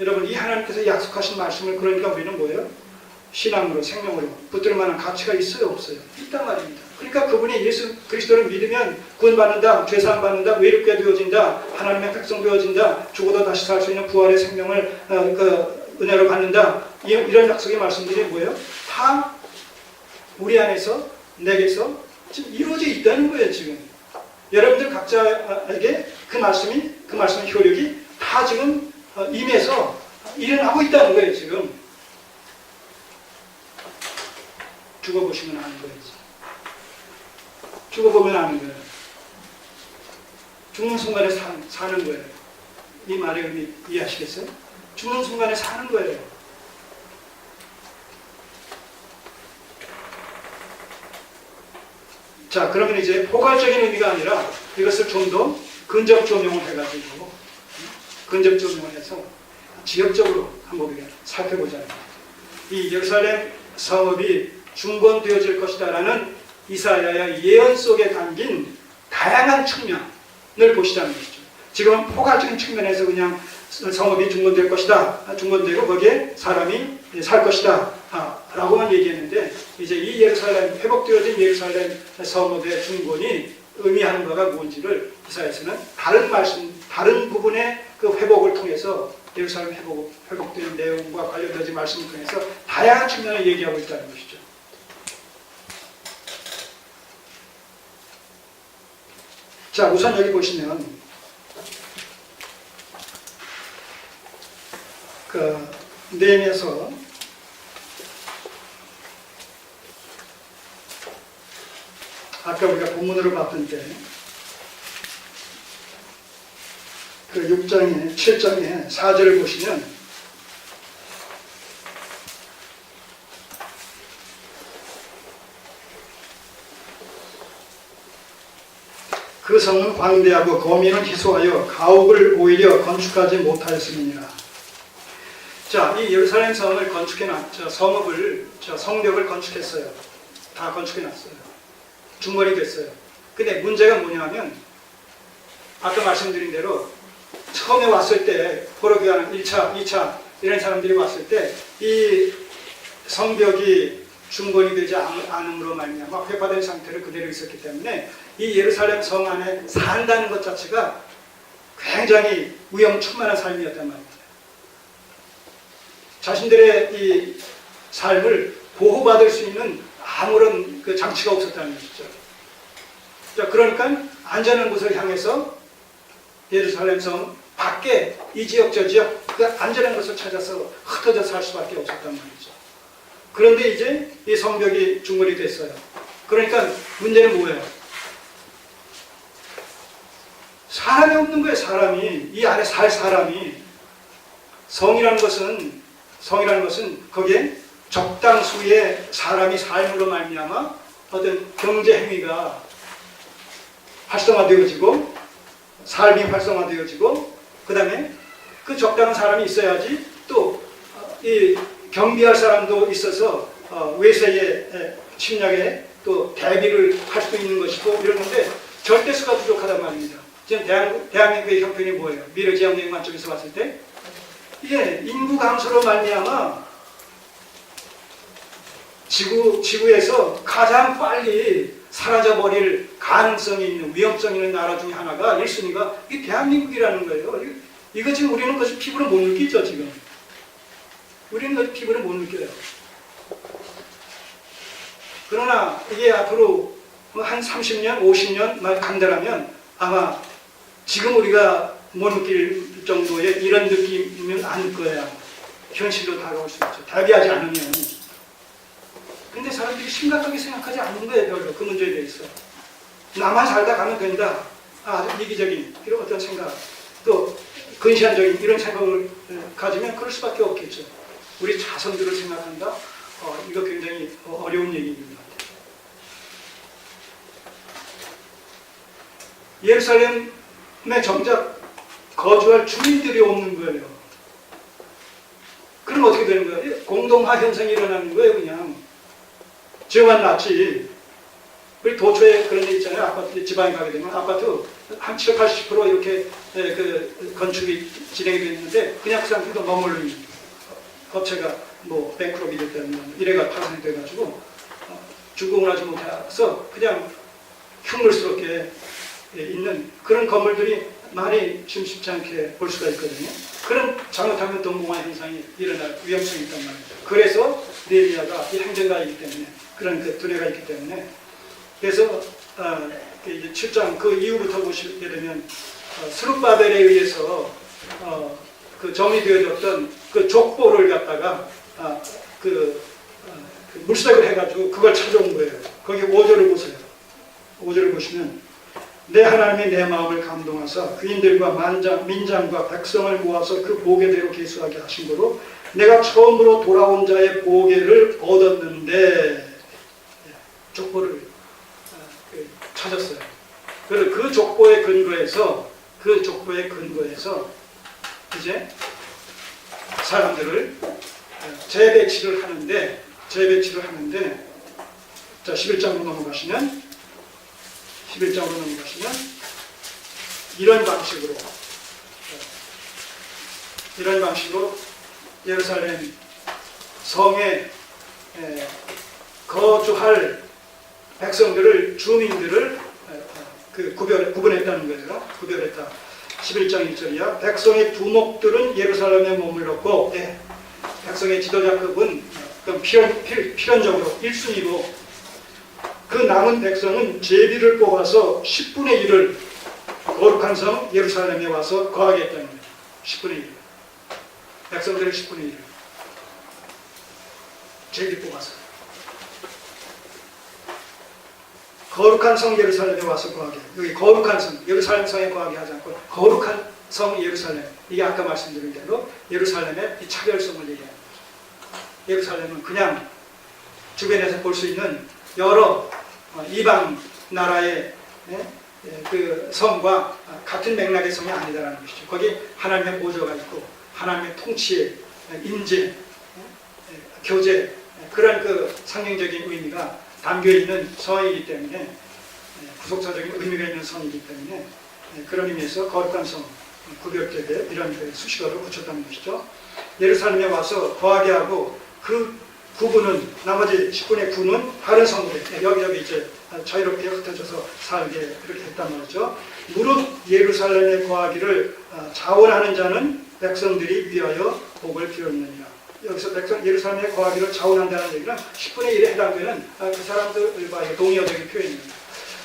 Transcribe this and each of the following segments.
여러분, 이 하나님께서 약속하신 말씀을 그러니까 우리는 뭐예요? 신앙으로, 생명으로 붙들 만한 가치가 있어요, 없어요? 있단 말입니다. 그러니까 그분이 예수 그리스도를 믿으면 구원받는다, 죄사함 받는다, 외롭게 되어진다, 하나님의 백성 되어진다, 죽어도 다시 살 수 있는 부활의 생명을 은혜로 받는다. 이런 약속의 말씀들이 뭐예요? 다 우리 안에서, 내게서 지금 이루어져 있다는 거예요, 지금. 여러분들 각자에게 그 말씀의 효력이 다 지금 임해서 일어나고 있다는 거예요, 지금. 죽어보시면 아는 거예요. 죽어보면 아는 거예요. 죽는 순간에 사는 거예요. 이 말의 의미 이해하시겠어요? 죽는 순간에 사는 거예요. 자, 그러면 이제 포괄적인 의미가 아니라 이것을 좀 더 근접 조명을 해가지고, 근접 조명을 해서 지역적으로 한번 우리가 살펴보자면, 이 예루살렘 성읍이 중건되어질 것이다라는 이사야의 예언 속에 담긴 다양한 측면을 보시자는 것이죠. 지금은 포괄적인 측면에서 그냥 성읍이 중건될 것이다, 중건되고 거기에 사람이 살 것이다 라고만 얘기했는데, 이제 이 예루살렘, 회복되어진 예루살렘 성읍의 중건이 의미하는 바가 뭔지를 이사야서는 다른 부분의 그 회복을 통해서, 예루살렘 회복된 내용과 관련된 말씀을 통해서 다양한 측면을 얘기하고 있다는 것이죠. 자, 우선 여기 보시면 네헤미야서 아까 우리가 본문으로 봤던 때 그 6장에 7장에 4절을 보시면 그 성은 광대하고 거민은 희소하여 가옥을 오히려 건축하지 못하였음이니라. 자, 이 예루살렘 성을 성읍을, 성벽을 건축했어요. 다 건축해놨어요. 중건이 됐어요. 근데 문제가 뭐냐면, 아까 말씀드린 대로 처음에 왔을 때, 포로기한 1차, 2차 이런 사람들이 왔을 때 이 성벽이 중건이 되지 않음으로 말미암아 회파된 상태로 그대로 있었기 때문에 이 예루살렘 성 안에 산다는 것 자체가 굉장히 위험천만한 삶이었단 말입니다. 자신들의 이 삶을 보호받을 수 있는 아무런 그 장치가 없었다는 것이죠. 자, 그러니까 안전한 곳을 향해서 예루살렘 성 밖에 이 지역 저 지역 그 안전한 곳을 찾아서 흩어져 살 수밖에 없었단 말이죠. 그런데 이제 이 성벽이 중건이 됐어요. 그러니까 문제는 뭐예요? 사람이 없는 거예요. 사람이, 이 안에 살 사람이. 성이라는 것은 거기에 적당수의 사람이 삶으로 말미암아 어떤 경제 행위가 활성화되어지고, 삶이 활성화되어지고, 그 다음에 그 적당한 사람이 있어야지 또 이 경비할 사람도 있어서 외세의 침략에 또 대비를 할 수 있는 것이고 이러는데 절대수가 부족하단 말입니다. 지금 대한민국의 형편이 뭐예요? 미래지향적인 관점에서 봤을 때 이게 인구 감소로 말미암아 지구에서 가장 빨리 사라져버릴 가능성이 있는, 위험성이 있는 나라 중에 하나가 1순위가 이 대한민국이라는 거예요. 이거 지금 우리는 그것을 피부로 못 느끼죠, 지금. 우리는 그것을 피부로 못 느껴요. 그러나 이게 앞으로 한 30년, 50년만 간다라면 아마 지금 우리가 못 느낄 정도의 이런 느낌이면 안 거야. 현실로 다가올 수 있죠. 대비하지 않으면. 근데 사람들이 심각하게 생각하지 않는 거예요, 별로. 그 문제에 대해서. 나만 살다 가면 된다. 아주 이기적인 이런 어떤 생각, 또 근시안적인 이런 생각을 가지면 그럴 수밖에 없겠죠. 우리 자손들을 생각한다? 이거 굉장히 어려운 얘기입니다. 예루살렘에 정작 거주할 주민들이 없는 거예요. 그럼 어떻게 되는 거예요? 공동화 현상이 일어나는 거예요, 그냥. 죄만 났지. 우리 도초에 그런 데 있잖아요. 아파트 지방에 가게 되면 아파트 한 7, 80% 이렇게 그 건축이 진행이 됐는데 그냥 그 상태로 머물러 있는 업체가 뭐 뱅크롭이 됐다는 이래가 파산이 돼가지고 준공을 하지 못해서 그냥 흉물스럽게 있는 그런 건물들이 많이 심심치 않게 볼 수가 있거든요. 그런 잘못하면 동공화 현상이 일어날 위험성이 있단 말이죠. 그래서 네리아가 이 행정가이기 때문에 그런 그 두뇌가 있기 때문에 그래서 이제 7장 그 이후부터 보시게 되면 스룹바벨에 의해서 그 정리되어졌던 그 족보를 갖다가 그 물색을 해가지고 그걸 찾아온 거예요. 거기 5절을 보세요. 5절을 보시면 내 하나님이 내 마음을 감동하사 귀인들과 민장과 백성을 모아서 그 보게대로 계수하게 하신 거로 내가 처음으로 돌아온 자의 보게를 얻었는데 족보를 찾았어요. 그래서 그 족보의 근거에서 이제 사람들을 재배치를 하는데 자 11장으로 넘어가시면 이런 방식으로 예루살렘 성에 거주할 백성들을 주민들을 구분했다는 거예요. 구별했다. 11장 1절이야. 백성의 두목들은 예루살렘에 머물렀고 백성의 지도자급은 필연적으로 1순위로 그 남은 백성은 제비를 뽑아서 10분의 1을 거룩한 성 예루살렘에 와서 거하게 했다는 거예요. 10분의 1. 백성들의 10분의 1을 제비 뽑아서 거룩한 성 예루살렘에 와서 거하게. 여기 거룩한 성 예루살렘 성에 거하게 하지 않고 거룩한 성 예루살렘. 이게 아까 말씀드린 대로 예루살렘의 이 차별성을 얘기하는 거죠. 예루살렘은 그냥 주변에서 볼 수 있는 여러 이방 나라의 그 성과 같은 맥락의 성이 아니다라는 것이죠. 거기 하나님의 보좌가 있고 하나님의 통치의 임재, 교제 그런 그 상징적인 의미가 담겨 있는 성이기 때문에 구속사적인 의미가 있는 성이기 때문에 그런 의미에서 거룩한 성 구별되게 이런 그 수식어를 붙였다는 것이죠. 예루살렘에 와서 거하게 하고 그 9분은 나머지 10분의 9는 다른 성들에 여기저기 이제 자유롭게 흩어져서 살게 그렇게 했단 말이죠. 무릇 예루살렘에 거하기를 자원하는 자는 백성들이 위하여 복을 비웠느니라. 여기서 예루살렘에 거하기를 자원한다는 얘기는 10분의 1에 해당되는 그 사람들과의 동의어적인 표현입니다.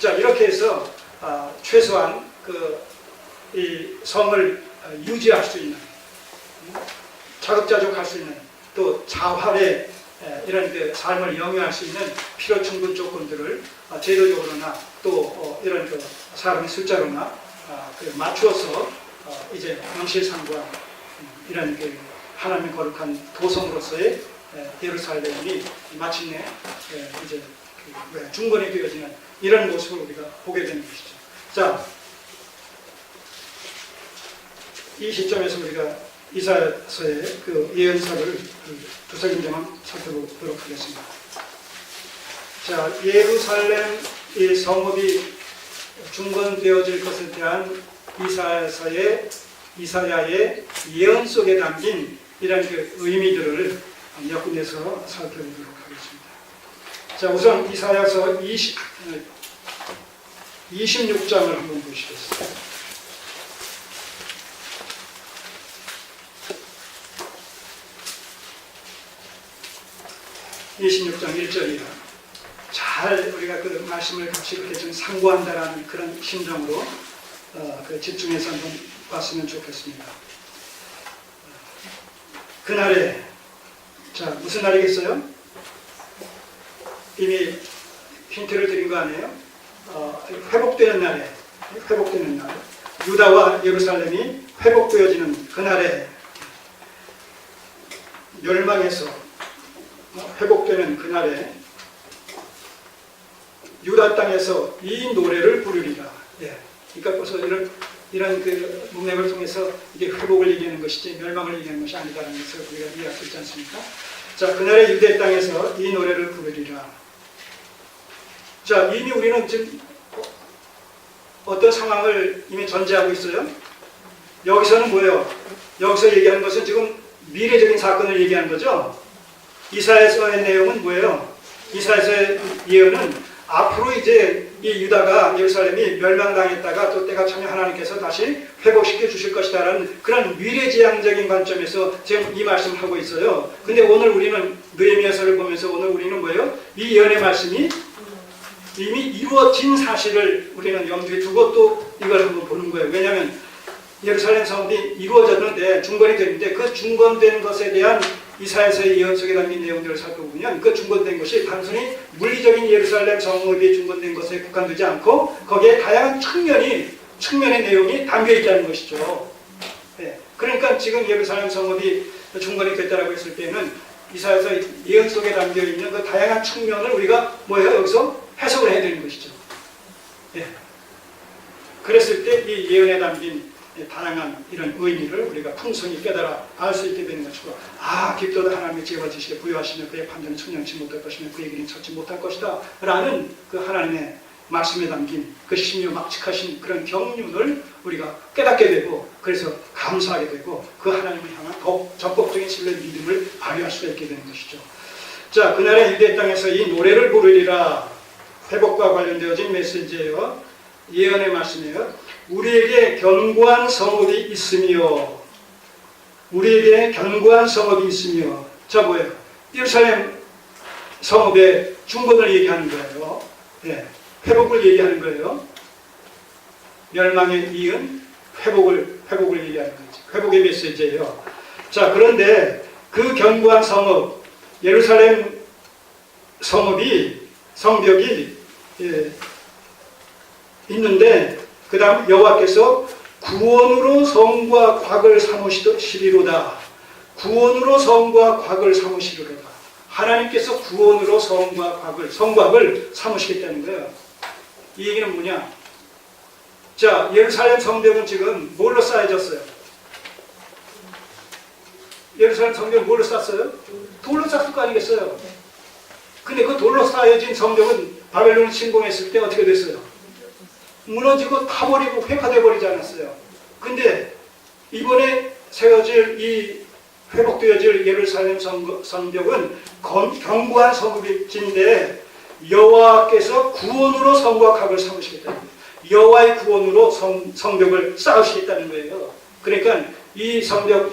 자 이렇게 해서 최소한 이 성을 유지할 수 있는 자급자족할 수 있는 또 자활의 이런 그 삶을 영위할 수 있는 필요 충분 조건들을 제도적으로나 또 이런 그 사람의 숫자로나 맞추어서 이제 명실상부한 이런 그 하나님의 거룩한 도성으로서의 예루살렘이 마침내 이제 중건이 되어지는 이런 모습을 우리가 보게 되는 것이죠. 자, 이 시점에서 우리가 이사야서의 그 예언서를 두세 군데만 살펴보도록 하겠습니다. 자, 예루살렘 이 성읍이 중건되어질 것에 대한 이사야의 예언 속에 담긴 이런 그 의미들을 몇 군데서 살펴보도록 하겠습니다. 자, 우선 이사야서 26장을 한번 보시겠습니다. 26장 1절이야. 잘 우리가 그 말씀을 같이 이렇게 좀 상고한다라는 그런 심정으로 그 집중해서 한번 봤으면 좋겠습니다. 그날에 자 무슨 날이겠어요? 이미 힌트를 드린 거 아니에요? 회복되는 날에 유다와 예루살렘이 회복되어지는 그날에 멸망에서 회복되는 그날에 유다 땅에서 이 노래를 부르리라. 그러니까 벌써 이런 그 문맥을 통해서 이게 회복을 얘기하는 것이지 멸망을 얘기하는 것이 아니다라는 것을 우리가 이해할 수 있지 않습니까? 자, 그날에 유대 땅에서 이 노래를 부르리라. 자, 이미 우리는 지금 어떤 상황을 이미 전제하고 있어요? 여기서는 뭐예요? 여기서 얘기하는 것은 지금 미래적인 사건을 얘기하는 거죠? 이사야서의 내용은 뭐예요? 이사야서의 예언은 앞으로 이제 이 유다가 예루살렘이 멸망당했다가 또 때가 차면 하나님께서 다시 회복시켜 주실 것이다라는 그런 미래지향적인 관점에서 지금 이 말씀을 하고 있어요. 근데 오늘 우리는 느헤미야서를 보면서 오늘 우리는 뭐예요? 이 예언의 말씀이 이미 이루어진 사실을 우리는 염두에 두고 또 이걸 한번 보는 거예요. 왜냐하면 예루살렘 성읍이 이루어졌는데 중건이 됐는데 그 중건된 것에 대한 이사야서의 예언 속에 담긴 내용들을 살펴보면 그 중건된 것이 단순히 물리적인 예루살렘 성읍이 중건된 것에 국한되지 않고 거기에 다양한 측면의 내용이 담겨 있다는 것이죠. 네. 그러니까 지금 예루살렘 성읍이 중건이 됐다라고 했을 때는 이사야서 예언 속에 담겨 있는 그 다양한 측면을 우리가 뭐예요? 여기서 해석을 해야 되는 것이죠. 네. 그랬을 때 이 예언에 담긴 다양한 이런 의미를 우리가 풍성히 깨달아 알 수 있게 되는 것이고, 깊도다 하나님의 지혜와 지식에 부여하시며 그의 판단은 청량치 못할 것이며 그의 길은 찾지 못할 것이다 라는 그 하나님의 말씀에 담긴 그 신묘막측하신 그런 경륜을 우리가 깨닫게 되고, 그래서 감사하게 되고 그 하나님을 향한 더욱 적극적인 신뢰 믿음을 발휘할 수가 있게 되는 것이죠. 자, 그날의 유대 땅에서 이 노래를 부르리라, 회복과 관련되어진 메시지예요. 예언의 말씀이에요. 우리에게 견고한 성읍이 있으며, 우리에게 견고한 성읍이 있으며, 자 뭐예요? 예루살렘 성읍의 중건을 얘기하는 거예요. 네, 회복을 얘기하는 거예요. 멸망에 이은 회복을 얘기하는 거죠. 회복의 메시지예요. 자, 그런데 그 견고한 성읍, 예루살렘 성벽이 있는데, 그 다음 여호와께서 구원으로 성과 곽을 삼으시리로다. 구원으로 성과 곽을 삼으시리로다. 하나님께서 구원으로 성곽을 삼으시겠다는 거예요. 이 얘기는 뭐냐? 자, 예루살렘 성벽은 지금 뭘로 쌓여졌어요? 예루살렘 성벽은 뭘로 쌓았어요? 돌로 쌓을 거 아니겠어요? 근데 그 돌로 쌓여진 성벽은 바벨론이 침공했을 때 어떻게 됐어요? 무너지고 타버리고 폐파돼 버리지 않았어요. 근데 이번에 세워질 회복되어질 예루살렘 성벽은 견고한 성읍인데 여호와께서 구원으로 성과 곽을 삼으시겠다는 거예요. 여호와의 구원으로 성벽을 쌓으시겠다는 거예요. 그러니까 이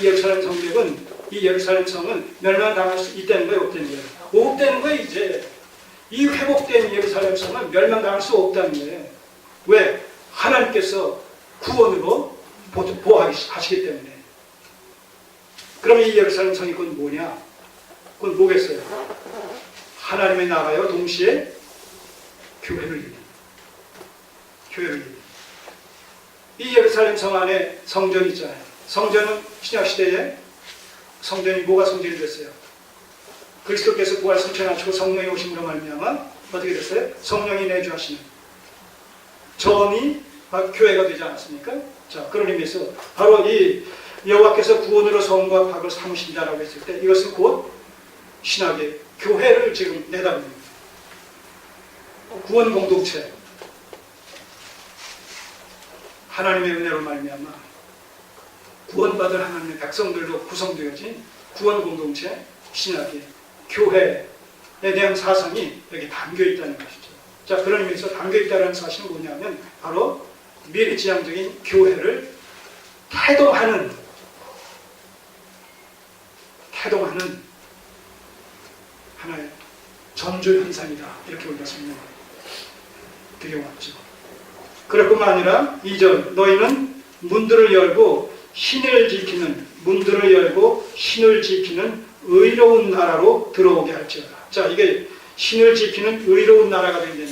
예루살렘 성벽은, 이 예루살렘 성은 멸망당할 수 있다는 거예요, 없다는 거예요? 없다는 거예요. 이제 이 회복된 예루살렘 성은 멸망당할 수 없다는 거예요. 왜? 하나님께서 구원으로 보호하시기 때문에. 그러면 이 예루살렘 성이 그건 뭐냐? 그건 뭐겠어요? 하나님의 나라요 동시에 교회를 얘기합니다. 교회를 얘기합니다. 이 예루살렘 성 안에 성전이 있잖아요. 성전은 신약시대에 성전이 뭐가 성전이 됐어요? 그리스도께서 부활 승천하시고 성령이 오심으로 말미암아 어떻게 됐어요? 성령이 내주하시는 전이 교회가 되지 않았습니까? 자, 그런 의미에서 바로 이 여호와께서 구원으로 성과 곽을 삼으신다라고 했을 때 이것은 곧 신학의 교회를 지금 내다보는 구원 공동체, 하나님의 은혜로 말미암아 구원받을 하나님의 백성들로 구성되어진 구원 공동체, 신학의 교회에 대한 사상이 여기 담겨 있다는 것이죠. 자, 그런 의미에서 담겨있다는 사실은 뭐냐면 바로 미래지향적인 교회를 태동하는 하나의 전조현상이다, 이렇게 우리가 설명을 드려왔죠. 그럴 뿐만 아니라 2절, 너희는 문들을 열고 신을 지키는 의로운 나라로 들어오게 할지어다. 자, 이게 신을 지키는 의로운 나라가 된다는